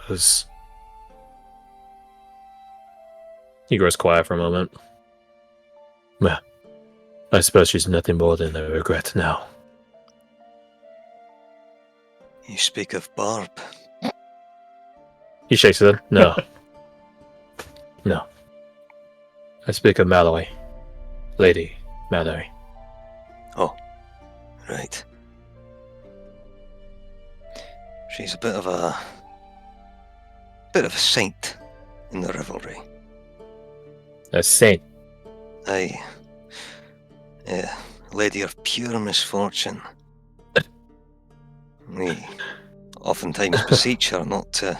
suppose. He grows quiet for a moment. Well, I suppose she's nothing more than a regret now. You speak of Barb. He shakes his head. No. No. I speak of Mallory. Lady Mallory. Oh, right. She's a bit of a saint in the Revelry. A saint. Aye. A lady of pure misfortune. We oftentimes beseech her not to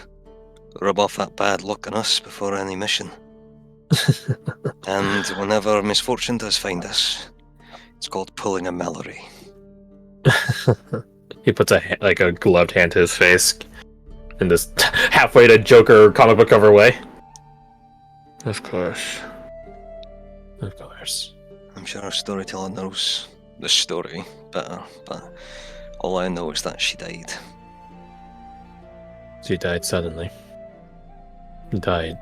rub off that bad luck on us before any mission. And whenever misfortune does find us, it's called pulling a Mallory. He puts a gloved hand to his face and just halfway to Joker comic book cover way. Of course. Of course. I'm sure our storyteller knows the story better, but all I know is that she died. She died suddenly. Died.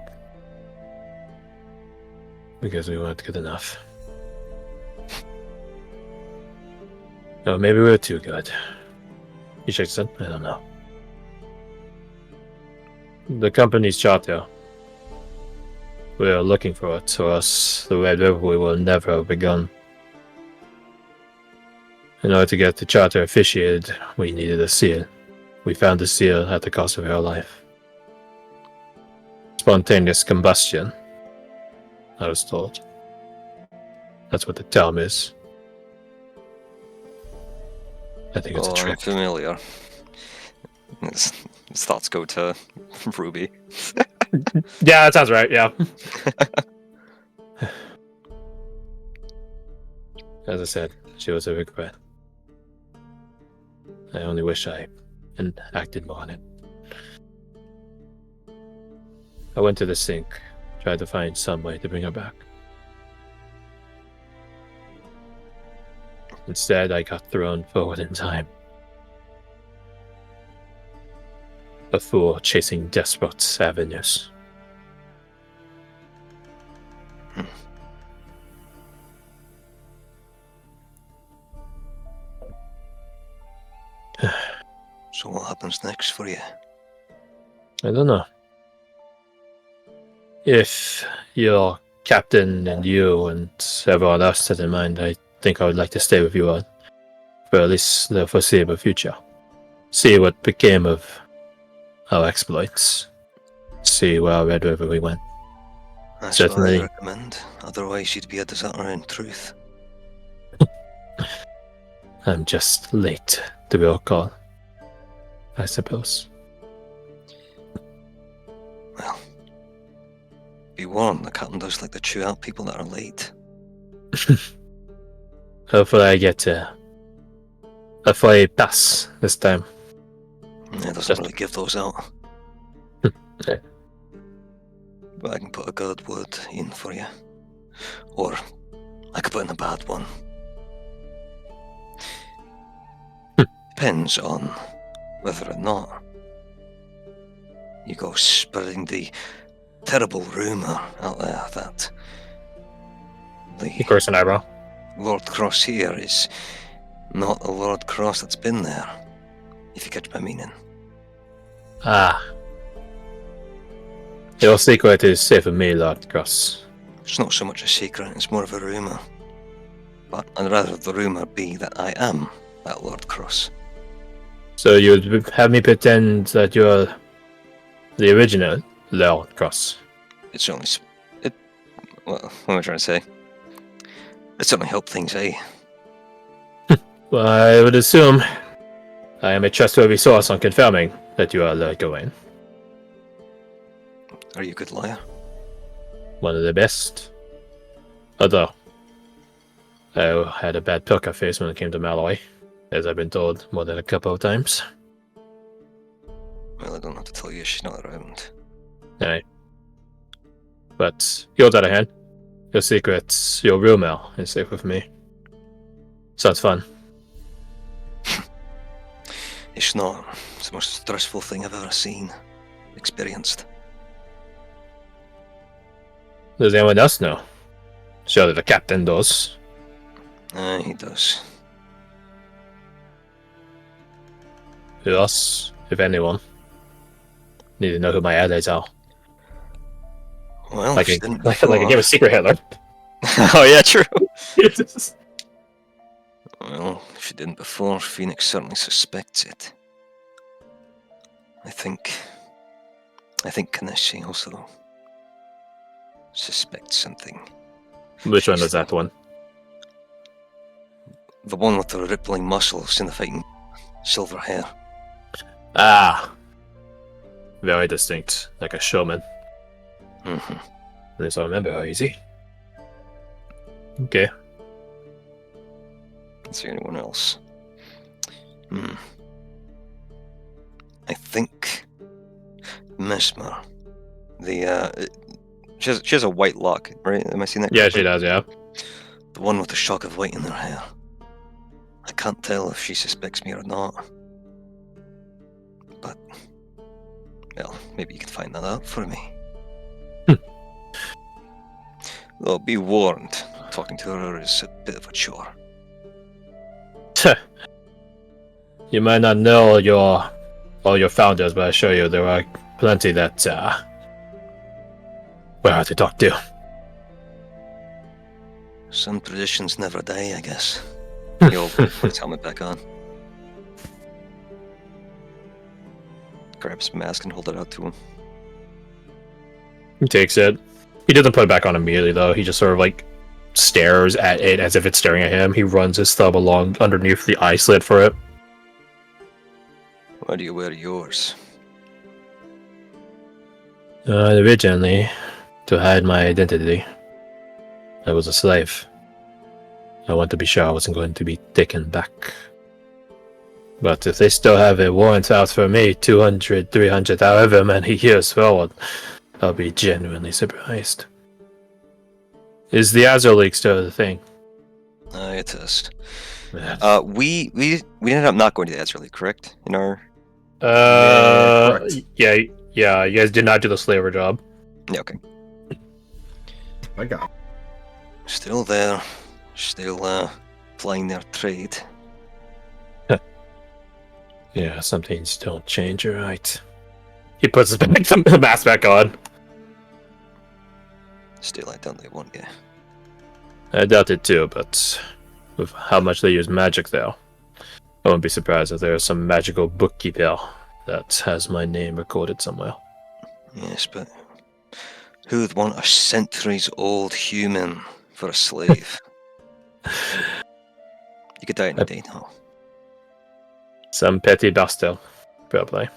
Because we weren't good enough. Oh, maybe we were too good. He shakes his head. I don't know. The company's charter. We are looking for it, or else the Red Revelry will never have begun. In order to get the charter officiated, we needed a seal. We found the seal at the cost of our life. Spontaneous combustion, I was told. That's what the term is. I think it's a trick. Familiar. His thoughts go to Ruby. Yeah, that sounds right, yeah. As I said, she was a regret. I only wish I had acted more on it. I went to the sink, tried to find some way to bring her back. Instead, I got thrown forward in time. A fool chasing desperate avenues. So what happens next for you? I don't know. If your captain and you and everyone else had in mind, I think I would like to stay with you for at least the foreseeable future. See what became of our exploits. See where Red Revelry went. That's Certainly. what I recommend. Otherwise, you'd be a deserter in truth. I'm just late to your call, I suppose. Well, be warned, the captain does like to chew out people that are late. Hopefully I get a free pass this time. Yeah, doesn't really give those out. Okay. But I can put a good word in for you. Or I could put in a bad one. Depends on whether or not you go spreading the terrible rumour out there that He quirks an eyebrow. Lord Cross here is not a Lord Cross that's been there, if you catch my meaning. Ah. Your secret is safe with me, Lord Cross. It's not so much a secret, it's more of a rumour. But I'd rather the rumour be that I am that Lord Cross. So you'd have me pretend that you're the original Lord Cross? It's only... Well, what am I trying to say? It certainly helped things, eh? Well, I would assume I am a trustworthy source on confirming that you are Lord Gawain. Are you a good liar? One of the best. Although, I had a bad poker face when it came to Malloy, as I've been told more than a couple of times. Well, I don't have to tell you she's not around. Aye. But, yours out of hand. Your secrets, your rumor is safe with me. Sounds fun. It's not. It's the most stressful thing I've ever seen. experienced. Does anyone else know? Surely the captain does. He does. Who else, if anyone? Need to know who my allies are. Well, Like she a, didn't like before. a game of Secret Hitler. Oh yeah, true. Well, if she didn't before, Phoenix certainly suspects it. I think Kaneshi also suspects something. Which one was that one? The one with the rippling muscles and the fighting silver hair. Ah. Very distinct, like a showman. Mm-hmm. At least I remember her easy. Okay. Is there anyone else? I think Mesmer. She has a white lock, right? Am I seeing that correctly? Yeah, she does, yeah. The one with the shock of white in her hair. I can't tell if she suspects me or not. But, well, maybe you can find that out for me. Though be warned, talking to her is a bit of a chore. You might not know all your founders, but I assure you there are plenty that were hard to talk to. Some traditions never die, I guess. He'll put his helmet back on. Grabs his mask and hold it out to him. He takes it. He doesn't put it back on immediately, though. He just sort of like stares at it as if it's staring at him. He runs his thumb along underneath the eye slit for it. Why do you wear yours? Originally, to hide my identity. I was a slave. I want to be sure I wasn't going to be taken back. But if they still have a warrant out for me 200, 300, however many years forward, I'll be genuinely surprised. Is the Azure League still the thing? It is. Yeah. We ended up not going to the Azure League, correct? In our correct. Yeah. You guys did not do the slaver job. Yeah, okay. I got. Still there. Still plying their trade. Yeah, some things don't change, you're right. He puts the mask back on. Still, I don't they want you. I doubt it too, but with how much they use magic, though, I wouldn't be surprised if there's some magical bookkeeper that has my name recorded somewhere. Yes, but who would want a centuries-old human for a slave? You could die in a day now. Some petty bastard, probably.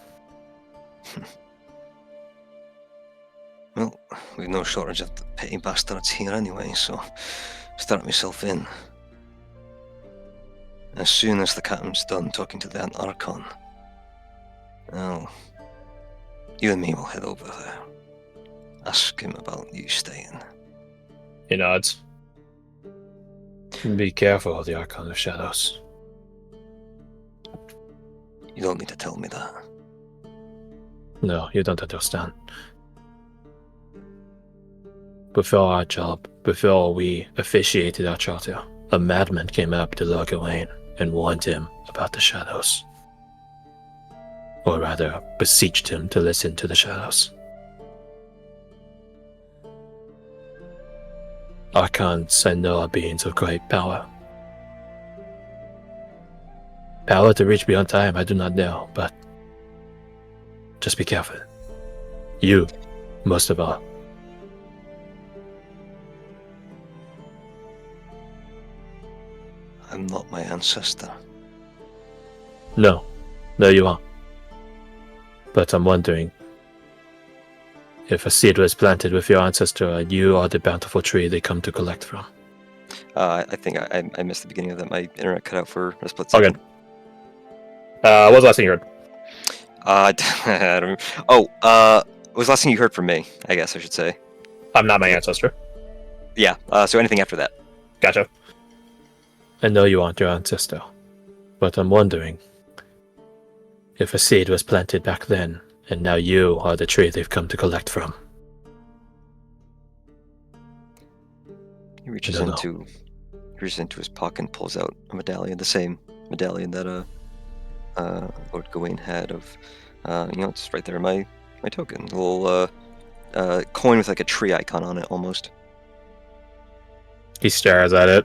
Well, we've no shortage of petty bastards here anyway, so start myself in. As soon as the captain's done talking to that Archon, well, you and me will head over there. Ask him about you staying. He nods. Be careful of the Archon of Shadows. You don't need to tell me that. No, you don't understand. Before our job, before we officiated our charter, a madman came up to Lord Gawain and warned him about the shadows. Or rather, beseeched him to listen to the shadows. Archons, I know, are beings of great power. Power to reach beyond time, I do not know, but just be careful. You, most of all. I'm not my ancestor. No, you are. But I'm wondering if a seed was planted with your ancestor and you are the bountiful tree they come to collect from. I think I missed the beginning of that. My internet cut out for a split Oh, second. good. What was the last thing you heard? I don't remember. Oh, what was the last thing you heard from me? I guess I should say. I'm not my ancestor. Yeah, so anything after that. Gotcha. I know you aren't your ancestor, but I'm wondering if a seed was planted back then And now you are the tree they've come to collect from. He reaches into his pocket and pulls out a medallion, the same medallion that Lord Gawain had of, it's right there, my token. A little coin with like a tree icon on it, almost. He stares at it.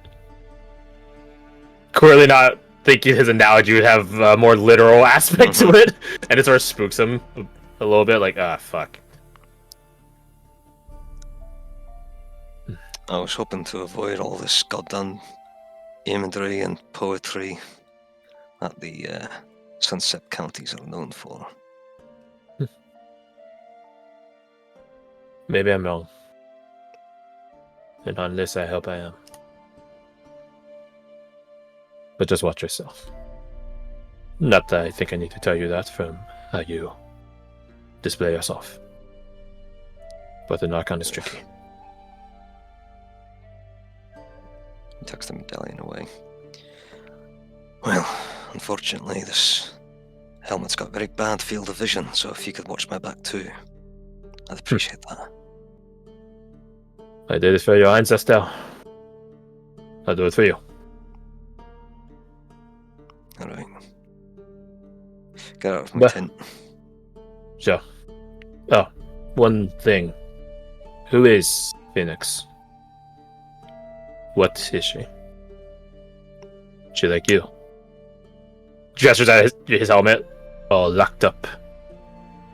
Clearly not thinking his analogy would have a more literal aspect to it, and it sort of spooks him a little bit, like, fuck. I was hoping to avoid all this goddamn imagery and poetry that the Sunset Counties are known for. Maybe I'm wrong. And on this, I hope I am. But just watch yourself. Not that I think I need to tell you that from how you display yourself. But the Narcon is tricky. He tucks the medallion away. Well, unfortunately, this helmet's got very bad field of vision, so if you could watch my back too, I'd appreciate that. I did it for your ancestor. I'll do it for you. Alright. Get out of my tent. Sure. Oh, one thing. Who is Phoenix? What is she? She like you? Gestures at his helmet, all locked up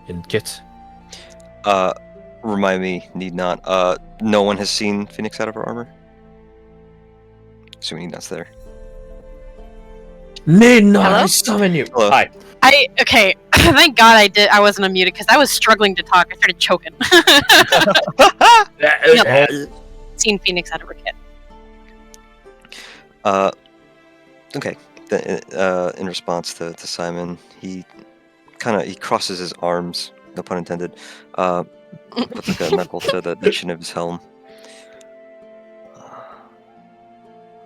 in kit. Remind me, need not. No one has seen Phoenix out of her armor? Assuming that's there. Need not, Hello? I summon you. Hello. Hi. Okay. Thank God I wasn't unmuted because I was struggling to talk. I started choking. Seen Phoenix out of her kit. Okay. In response to Simon, he crosses his arms, no pun intended, puts like a knuckle to the chin of his helm.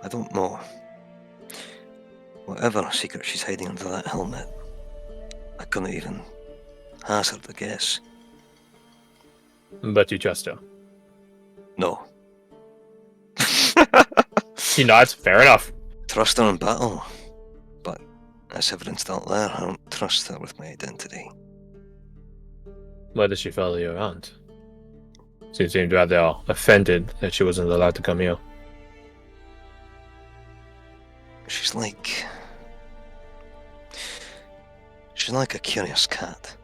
I don't know. Whatever secret she's hiding under that helmet, I couldn't even hazard a guess. But you trust her. No. He nods. Fair enough. Trust her in battle, but as evidenced out there, I don't trust her with my identity. Why does she follow you around? She seemed rather offended that she wasn't allowed to come here. She's like a curious cat,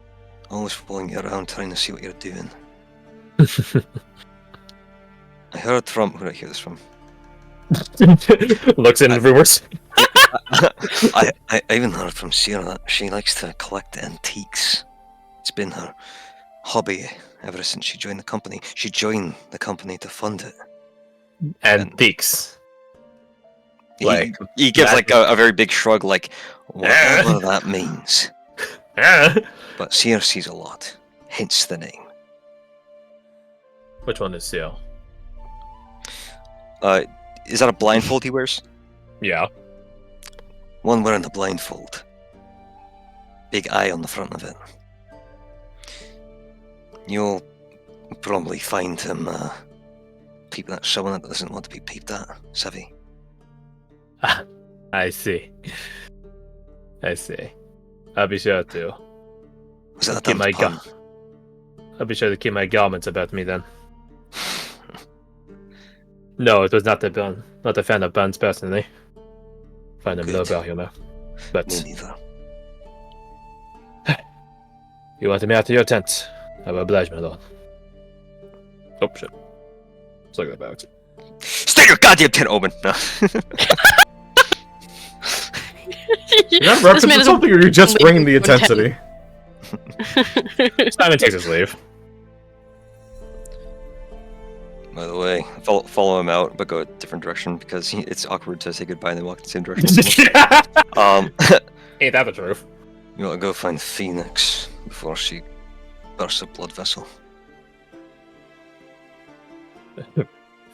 always following you around trying to see what you're doing. I heard from... Who did I hear this from? Looks in reverse. I even heard from Sierra that she likes to collect antiques. It's been her hobby ever since she joined the company. She joined the company to fund it. Antiques. Like, he gives like a very big shrug, like, whatever that means. But Sierra sees a lot, hence the name. Which one is Seal? Is that a blindfold he wears? Yeah. One wearing the blindfold. Big eye on the front of it. You'll probably find him peeping at someone that doesn't want to be peeped at, savvy? I see. I'll be sure to. Was that a keep my pun? I'll be sure to keep my garments about me then. No, it was not a pun. Not a fan of puns personally. Find them low about humor. But Me neither. you wanted me out to your tent. I will oblige, my lord. Oh shit. Sorry about it. Stay your goddamn tent open! No. Is that reference to something, or you're just bringing the intensity? Simon takes his leave. By the way, follow him out, but go a different direction because it's awkward to say goodbye and then walk in the same direction. Ain't that the truth? You want to go find Phoenix before she bursts a blood vessel.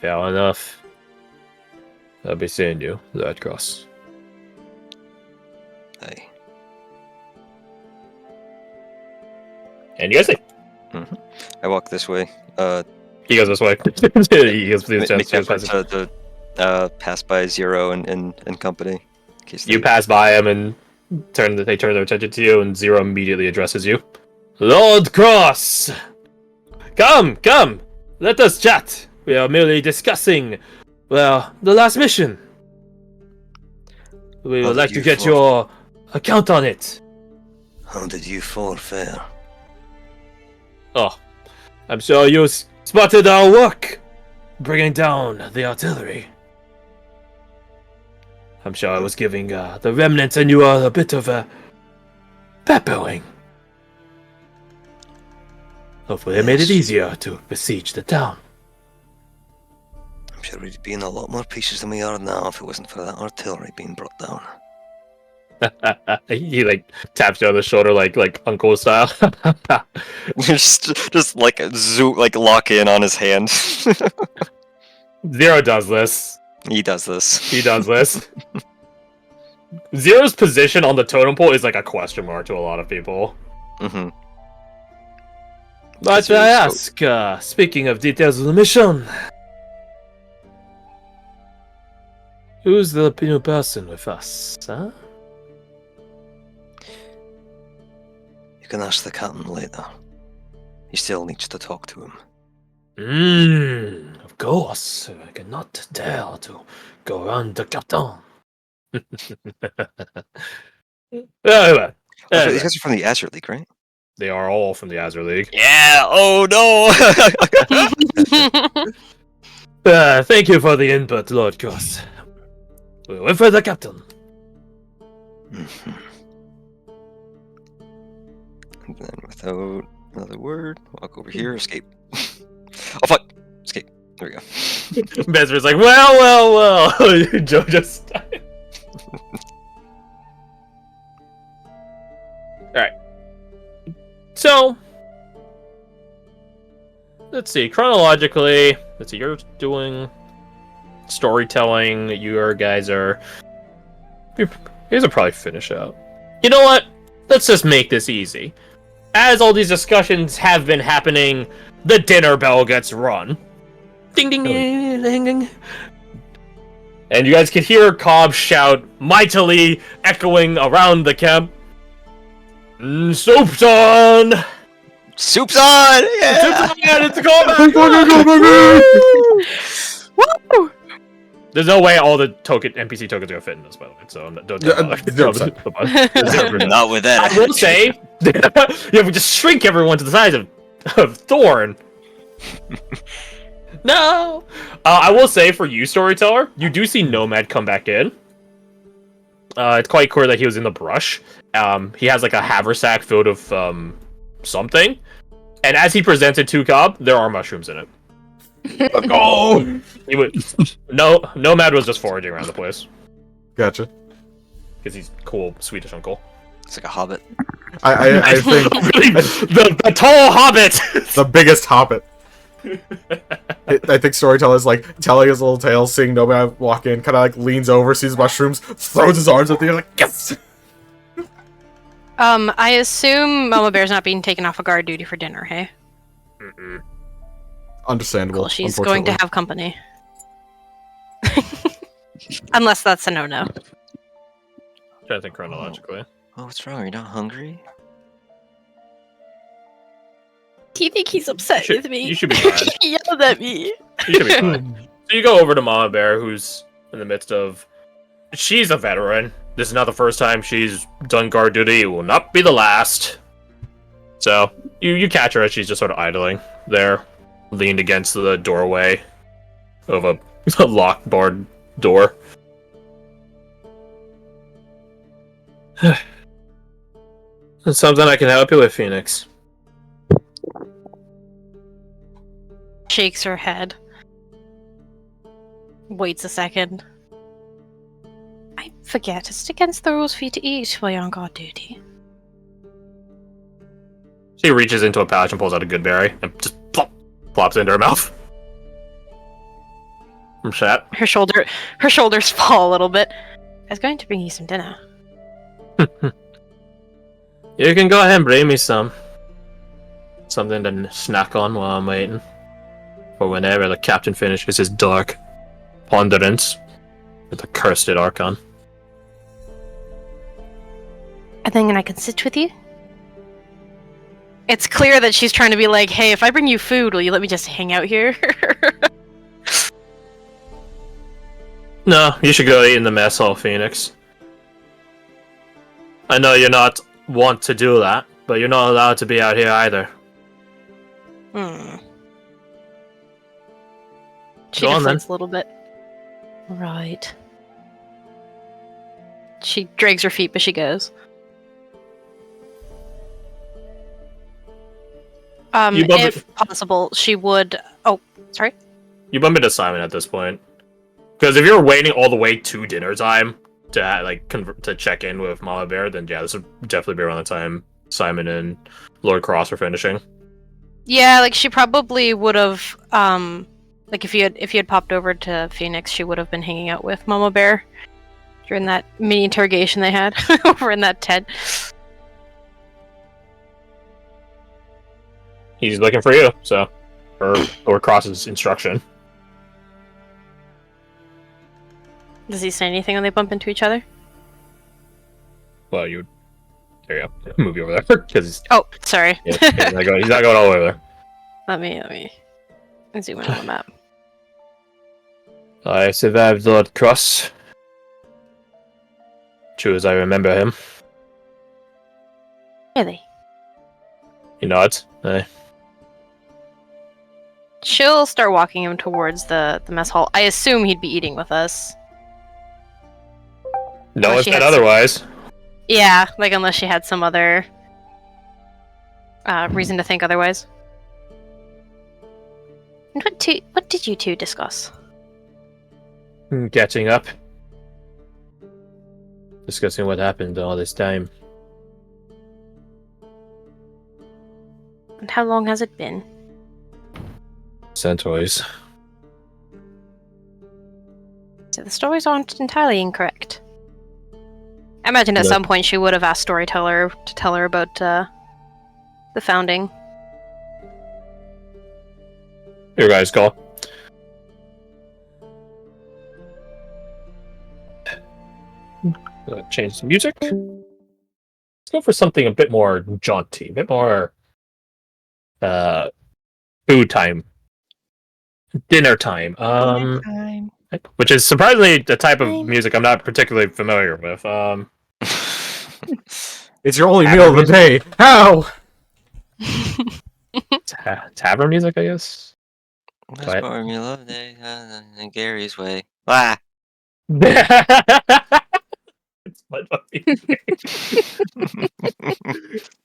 Fair enough. I'll be seeing you, Lord Cross. Hey. And you guys leave. I walk this way. He goes this way. He goes through Make effort to pass by Zero and company. In case you pass by him and they turn their attention to you, and Zero immediately addresses you. Lord Cross! Come! Let us chat! We are merely discussing, well, the last mission. We would like to get your account on it. How did you fall fare? Oh, I'm sure you spotted our work, bringing down the artillery. I'm sure I was giving the remnants and you a bit of a peppering. Hopefully it made it easier to besiege the town. I'm sure we'd be in a lot more pieces than we are now if it wasn't for that artillery being brought down. He like taps you on the shoulder like uncle style. just like lock in on his hand. Zero does this. He does this. Zero's position on the totem pole is like a question mark to a lot of people. Mm-hmm. But I ask, speaking of details of the mission, who's the new person with us, huh? You can ask the captain later. He still needs to talk to him. Of course. I cannot dare to go around the captain. Anyway. These guys are from the Azure League, right? They are all from the Azure League. Yeah. Oh no. Thank you for the input, Lord Cross. We'll wait for the captain. And then without another word, walk over here, escape. Oh fuck! Escape. There we go. Bezra's like, well. Joe just died. Alright. So, let's see. Chronologically, you're doing storytelling. You guys are probably finish out. You know what? Let's just make this easy. As all these discussions have been happening, the dinner bell gets run. Ding, ding, ding, ding, ding. And you guys can hear Cobb shout mightily, echoing around the camp. Soup's on! Soup's on! Yeah! Soup's on! It's a callback! Woo! There's no way all the NPC tokens are gonna fit in this, by the way. So don't. Not with that. I will say, we just shrink everyone to the size of Thorn. No. I will say for you, storyteller, you do see Nomad come back in. It's quite clear that he was in the brush. He has like a haversack filled of something, and as he presents it to Cobb, there are mushrooms in it. Oh! Nomad was just foraging around the place. Gotcha. Because he's cool Swedish uncle. It's like a hobbit. I think the tall hobbit. The biggest hobbit. I think storyteller's like telling his little tale, seeing Nomad walk in, kind of like leans over, sees mushrooms, throws his arms up there, like yes. I assume Mama Bear's not being taken off of guard duty for dinner, hey? Mm-mm. Understandable. Cool, she's going to have company. Unless that's a no-no. I'm trying to think chronologically. Oh, what's wrong? Are you not hungry? Do you think he's upset with me? You should be fine. He yelled at me. You should be fine. So you go over to Mama Bear, who's in the midst of... She's a veteran. This is not the first time she's done guard duty. It will not be the last. So, you catch her as she's just sort of idling there, leaned against the doorway of a locked barred door. That's something I can help you with, Phoenix. Shakes her head. Waits a second. I forget, it's against the rules for you to eat while you're on guard duty. She reaches into a pouch and pulls out a good berry and just plops into her mouth. From Shat. Her shoulders fall a little bit. I was going to bring you some dinner. You can go ahead and bring me some. something to snack on while I'm waiting. For whenever the captain finishes his dark ponderance with the cursed Archon. I think I can sit with you. It's clear that she's trying to be like, hey, if I bring you food, will you let me just hang out here? No, you should go eat in the mess hall, Phoenix. I know you're not want to do that, but you're not allowed to be out here either. She Go on, then. deflates a little bit. Right. She drags her feet, but she goes. If possible, she would... Oh, sorry? You bump into Simon at this point. Because if you're waiting all the way to dinner time to to check in with Mama Bear, then yeah, this would definitely be around the time Simon and Lord Cross are finishing. Yeah, like she probably would have, like if you had popped over to Phoenix, she would have been hanging out with Mama Bear during that mini interrogation they had over in that tent. He's looking for you, so or Cross's instruction. Does he say anything when they bump into each other? Well, there you go. Move you over there because Oh, sorry. he's not going all the way over there. Let me zoom in on the map. I survived Lord Cross. True as I remember him. Really? You nods. Aye. She'll start walking him towards the mess hall. I assume he'd be eating with us. No one she said had otherwise. Yeah, like unless she had some other reason to think otherwise. And what did you two discuss? Catching up. Discussing what happened all this time. And how long has it been? Centaurs. So the stories aren't entirely incorrect. I imagine at No. some point she would have asked Storyteller to tell her about the founding. Your guys' call. Change the music. Let's go for something a bit more jaunty, a bit more food time. Dinner time. Which is surprisingly the type of music I'm not particularly familiar with. It's your only meal of the day. How? Tavern music, I guess. That's What? Formula Day, in Gary's way. Ah! It's SpongeBob.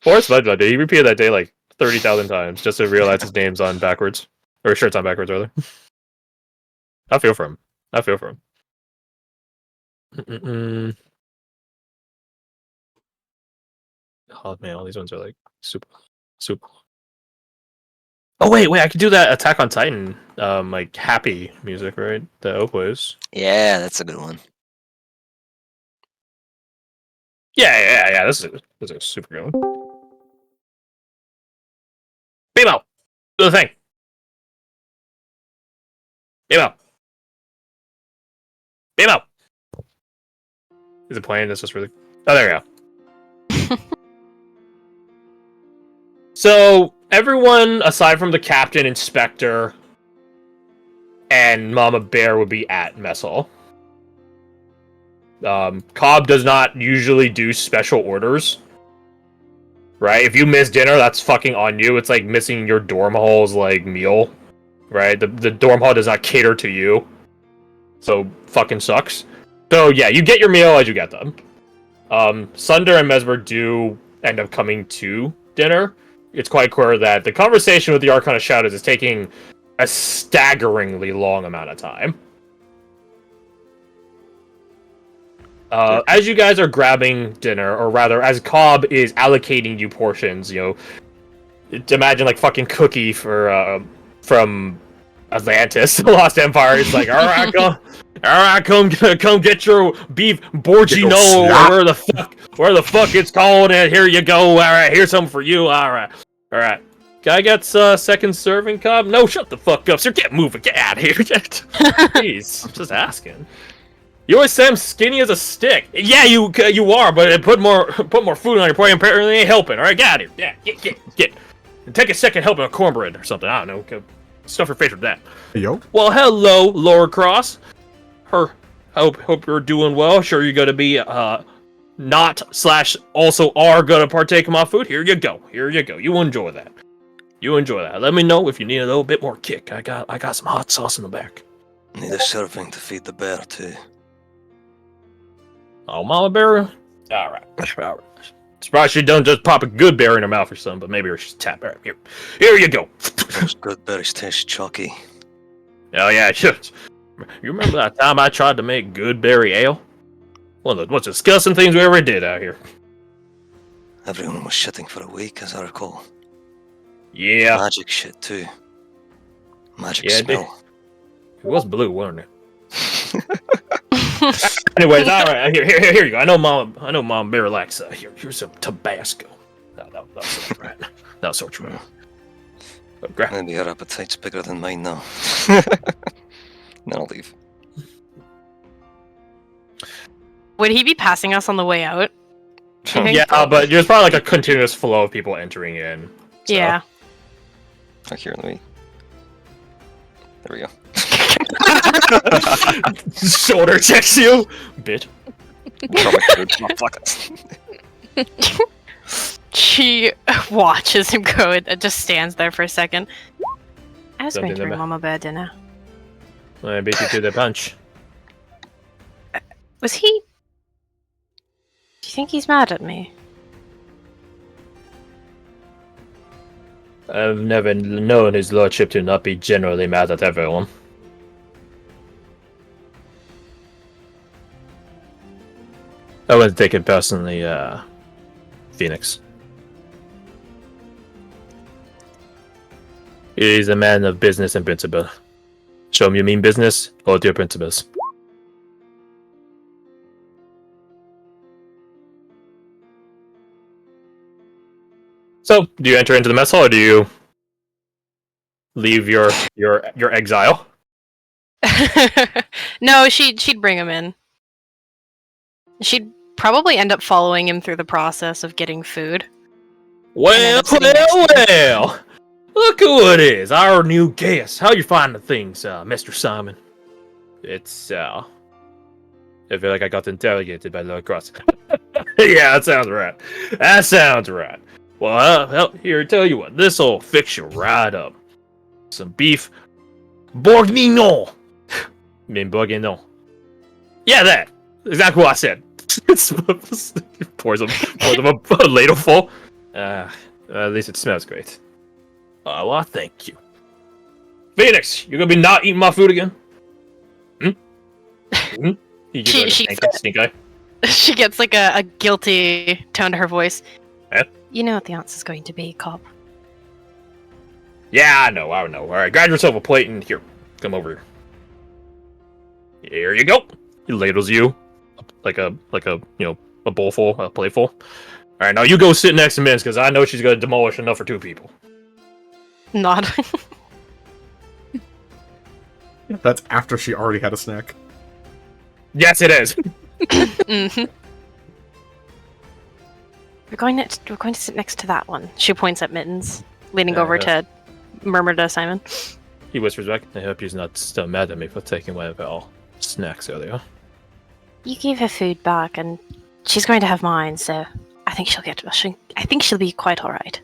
Poor SpongeBob, dude. He repeated that day like 30,000 times just to realize his name's on backwards. Or his shirt's on backwards, rather. I feel for him. Mm-mm. Oh man, all these ones are like super. Oh wait, I could do that Attack on Titan, like happy music, right? The Oplays. Yeah, that's a good one. Yeah. This is a super good one. Bebo, do the thing. Bebo. Is it playing? This was really. Oh, there we go. So everyone aside from the captain, inspector, and Mama Bear would be at mess hall. Cobb does not usually do special orders. Right? If you miss dinner, that's fucking on you. It's like missing your dorm hall's like meal. Right? The dorm hall does not cater to you. So fucking sucks. So yeah, you get your meal as you get them. Sunder and Mesmer do end up coming to dinner. It's quite clear that the conversation with the Archon of Shadows is taking a staggeringly long amount of time. As you guys are grabbing dinner, or rather, as Cobb is allocating you portions, imagine like fucking Cookie from Atlantis, the Lost Empire. It's like, all right, come get your beef bourguignon, or where the fuck it's called, and here you go. All right, here's something for you. All right. Guy gets second serving, Cobb? No, shut the fuck up, sir. Get moving. Get out of here. Jeez, I'm just asking. You always say I'm skinny as a stick. Yeah, you are, but put more food on your plate. Apparently ain't helping. All right, get out of here. Yeah, get. And take a second helping a cornbread or something. I don't know. Go stuff your face with that. Yo. Well, hello, Lord Cross. Hope you're doing well. Sure, you're gonna be not/also are gonna partake of my food. Here you go. You enjoy that. Let me know if you need a little bit more kick. I got some hot sauce in the back. Need a serving to feed the bear too. Oh, Mama Bear? All right. Surprised she don't just pop a good berry in her mouth or something, but maybe she's tap. All right, here you go. Those good berries taste chalky. Oh yeah, you remember that time I tried to make good berry ale? One of the most disgusting things we ever did out here. Everyone was shitting for a week, as I recall. Yeah. Magic shit too. Magic smell. It was blue, wasn't it? Anyways, all right. Here you go. I know Mom Bear likes. Here's some Tabasco. That's right. That's what you're right. Maybe your appetite's bigger than mine now. Then I'll leave. Would he be passing us on the way out? Yeah, but there's probably like a continuous flow of people entering in. So. Yeah. Oh, here, let me. There we go. Shoulder checks you, bitch. She watches him go and just stands there for a second. I was going to bring Mama Bear dinner. I beat you to the punch. Was he? Do you think he's mad at me? I've never known his lordship to not be generally mad at everyone. I wouldn't take it personally, Phoenix. He's a man of business and principle. Show him you mean business, hold to your principles. So, do you enter into the mess hall, or do you leave your exile? No, she'd bring him in. She'd probably end up following him through the process of getting food. Well! Look who it is, our new guest. How you finding things, Mr. Simon? It's, I feel like I got interrogated by Lord Cross. Yeah, that sounds right. Well, here, tell you what, this'll fix you right up. Some beef bourguignon. Bourguignon. Yeah, that. Exactly what I said. pours him a ladle full. At least it smells great. Well, thank you. Phoenix, you're gonna be not eating my food again? Stink eye. She gets like a guilty tone to her voice. Eh? You know what the answer's going to be, Cobb. Yeah, I know. Alright, grab yourself a plate and here, come over here. Here you go. He ladles you like a a bowl full, a plate full. Alright, now you go sit next to Minz, because I know she's gonna demolish enough for 2 people. Not. That's after she already had a snack. Yes, it is. Mm-hmm. We're going to sit next to that one. She points at Mittens, leaning over to murmur to Simon. He whispers back, I hope you're not still mad at me for taking away our snacks earlier. You gave her food back, and she's going to have mine, so I think she'll be quite all right.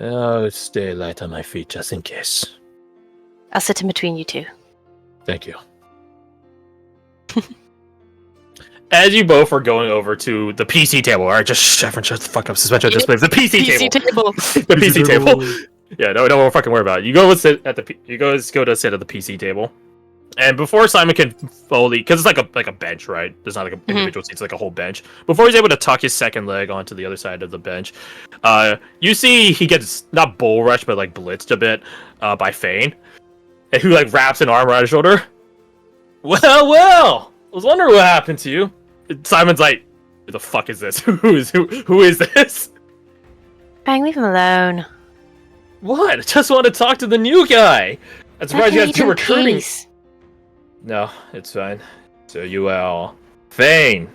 I'll stay light on my feet just in case. I'll sit in between you two. Thank you. As you both are going over to the PC table, alright, just shut the fuck up, suspension of disbelief. The PC table. The PC table. Yeah, don't fucking worry about it. You go sit at the you go to sit at the PC table, and before Simon can fully, because it's like a bench, right? There's not like an individual seat; it's like a whole bench. Before he's able to tuck his second leg onto the other side of the bench, you see he gets not bull rushed, but like blitzed a bit by Fane, and who like wraps an arm around his shoulder. Well, I was wondering what happened to you. Simon's like, who the fuck is this? Who is this? Bang, leave him alone. What? I just want to talk to the new guy. I'm surprised you guys do recruiting. Peace. No, it's fine. So you all. Fane!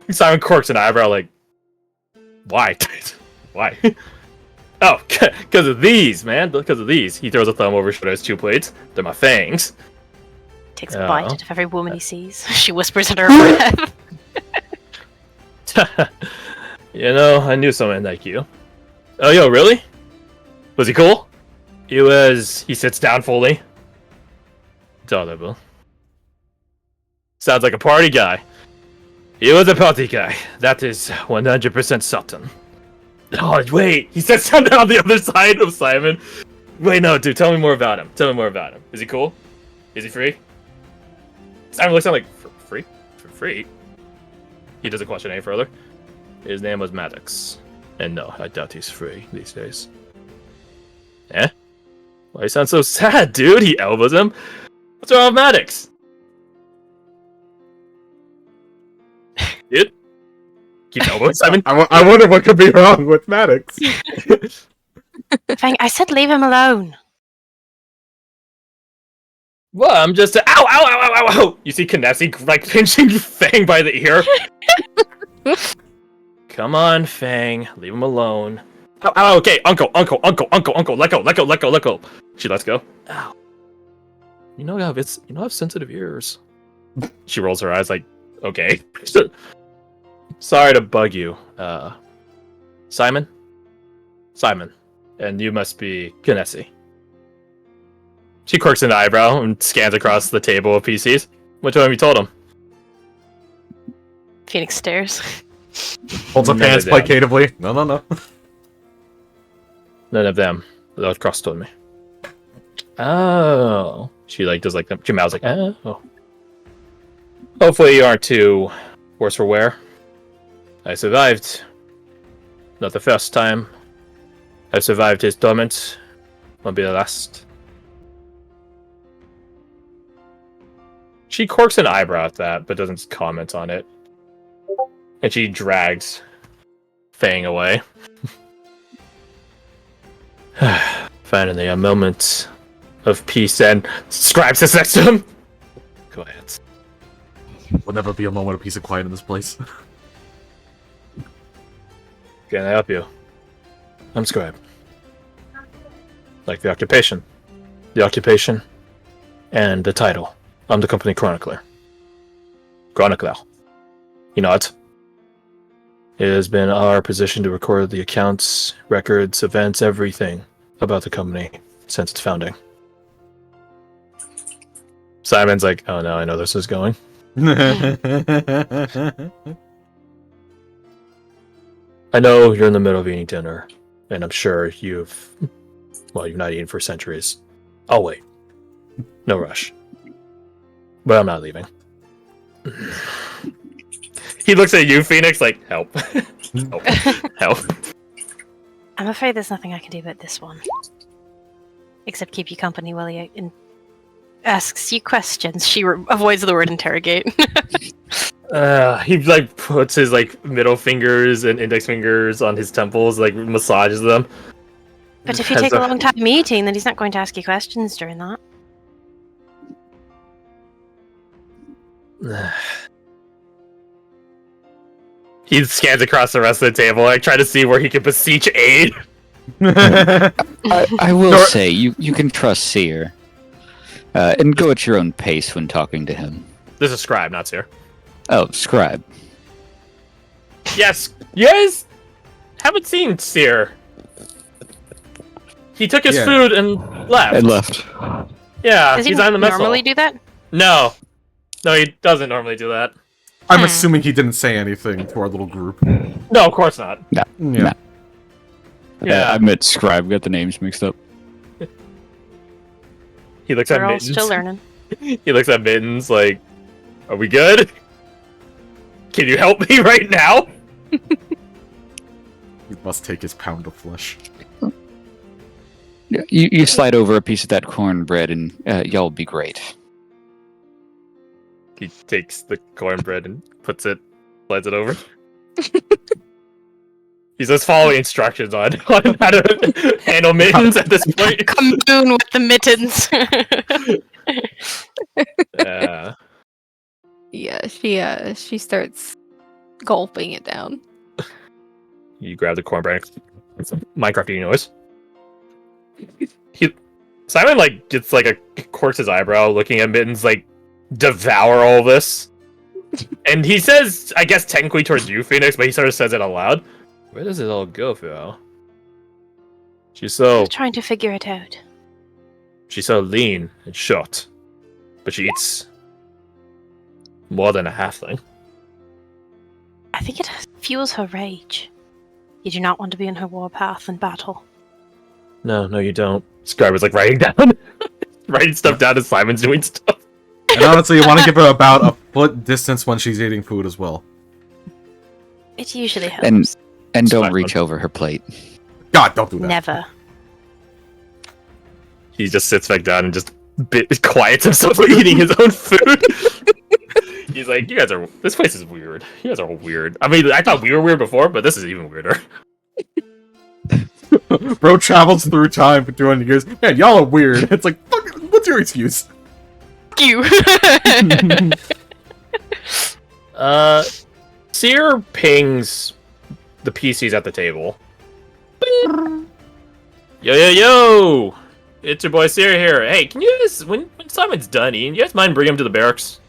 Simon corks an eyebrow like, why? Why? Oh, because of these, man. Because of these. He throws a thumb over his shoulder. Has 2 plates. They're my fangs. Takes a bite Oh. out of every woman he sees. She whispers under her breath. You know, I knew someone like you. Oh, yo, really? Was he cool? He sits down fully. Tolerable. Sounds like a party guy. He was a party guy. That is 100% certain. Oh, wait. He sits down on the other side of Simon. Wait, no, dude. Tell me more about him. Tell me more about him. Is he cool? Is he free? Simon looks at him like, free? Free? He doesn't question any further. His name was Maddox. And no, I doubt he's free these days. Eh? Why you sound so sad, dude? He elbows him. What's wrong with Maddox? Dude? Keep elbowing Simon. I wonder what could be wrong with Maddox. Fang, I said leave him alone. Well, I'm just ow, ow, ow, ow, ow, ow. You see Kinesi like pinching Fang by the ear. Come on, Fang. Leave him alone. Ow, ow, okay, uncle, let go. She lets go. Ow. You know I have sensitive ears. She rolls her eyes like, okay. Sorry to bug you. Simon? Simon. And you must be Kinesi. She quirks an eyebrow and scans across the table of PCs. Which one have you told him? Phoenix stares. Holds up None hands of them. placatively. No. None of them. The cross told me. Oh. She does she mouths like, oh. Hopefully you aren't too worse for wear. I survived. Not the first time. I've survived his torment. Won't be the last. She quirks an eyebrow at that, but doesn't comment on it. And she drags Fang away. Finally, a moment of peace, and Scribe sits next to him. Quiet. Will never be a moment of peace and quiet in this place. Can I help you? I'm Scribe. Like the occupation. The occupation and the title. I'm the company chronicler. Chronicler. You know it. It has been our position to record the accounts, records, events, everything about the company since its founding. Simon's like, oh no, I know this is going. I know you're in the middle of eating dinner, and I'm sure you've not eaten for centuries. I'll wait. No rush. But I'm not leaving. He looks at you, Phoenix, like, help. Help. I'm afraid there's nothing I can do about this one. Except keep you company while he asks you questions. She avoids the word interrogate. He puts his middle fingers and index fingers on his temples, massages them. But if you take a long time eating, then he's not going to ask you questions during that. He scans across the rest of the table, trying to see where he can beseech aid. I will say, you can trust Seer. And go at your own pace when talking to him. This is Scribe, not Seer. Oh, Scribe. Yes! Haven't seen Seer. He took his food and left. Yeah, Does he's he on the mess hall. normally do that? No, he doesn't normally do that. I'm assuming he didn't say anything to our little group. No, of course not. No. Yeah. Yeah. I met Scribe, got the names mixed up. He looks at We're all Mittens. still learning. He looks at Mittens like, are we good? Can you help me right now? He must take his pound of flesh. You slide over a piece of that cornbread and y'all be great. He takes the cornbread and slides it over. He's just following instructions on how to handle mittens at this point. Commune with the mittens. Yeah, she starts gulping it down. You grab the corn bread. It's a Minecraft noise. Simon like gets like a corks his eyebrow, looking at Mittens like devour all this, and he says, "I guess technically towards you, Phoenix," but he sort of says it aloud. Where does it all go, Phil? She's so Trying to figure it out. she's so lean and short, but she eats more than a halfling. I think it fuels her rage. You do not want to be in her warpath and battle. No, you don't. Scriber's like writing down, writing stuff down as Simon's doing stuff. And honestly, you want to give her about a foot distance when she's eating food as well. It usually helps. And don't Simon. reach over her plate. God, don't do that. Never. He just sits back down and just quiets himself from eating his own food. He's like, this place is weird. You guys are all weird. I mean, I thought we were weird before, but this is even weirder. Bro travels through time for 200 years. Man, y'all are weird. It's like, fuck, what's your excuse? You. Seer pings the PCs at the table. Yo! It's your boy Seer here. Hey, can you guys, when Simon's done eating, you guys mind bringing him to the barracks?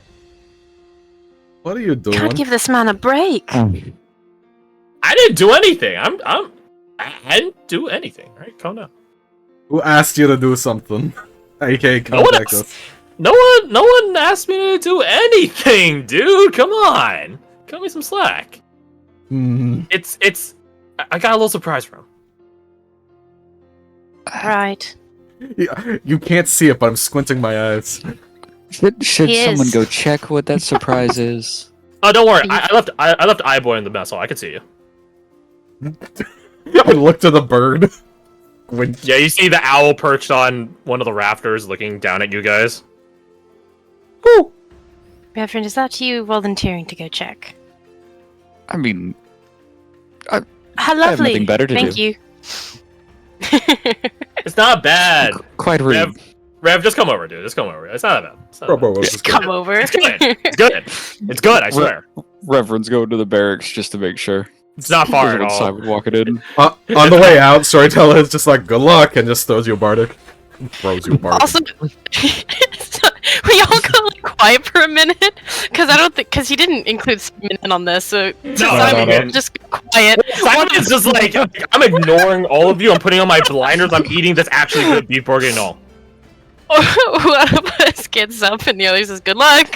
What are you doing? Can't give this man a break. I didn't do anything. I didn't do anything. All right, calm down. Who asked you to do something? AK, No one contact asked. us. No one asked me to do anything, dude. Come on, cut me some slack. It's. I got a little surprise for him. Right. You can't see it, but I'm squinting my eyes. Should He someone is. go check what that surprise is? Oh, don't worry. I left Eyeboy in the mess hall. I can see you. I looked at the bird. When Yeah, you see the owl perched on one of the rafters, looking down at you guys. Reverend, is that you volunteering to go check? I mean, How have lovely. nothing better to Thank do. you. It's not bad. quite rude. Rev, just come over, dude. Just come over. It's not that bad. It's not that bad. Just Come over. It's good. It's good. It's good. I swear. Reverend's going to the barracks just to make sure. It's not far at Doesn't want all. Simon walking in. on the way out, Storyteller is just like, good luck, and just throws you a bardic. Throws you a bardic. Also, we all got like quiet for a minute because he didn't include Simon on this, so Simon no. just got quiet. Simon is just like, I'm ignoring all of you. I'm putting on my blinders. I'm eating this actually good beef bourguignon. One of us gets up and the other says, "Good luck."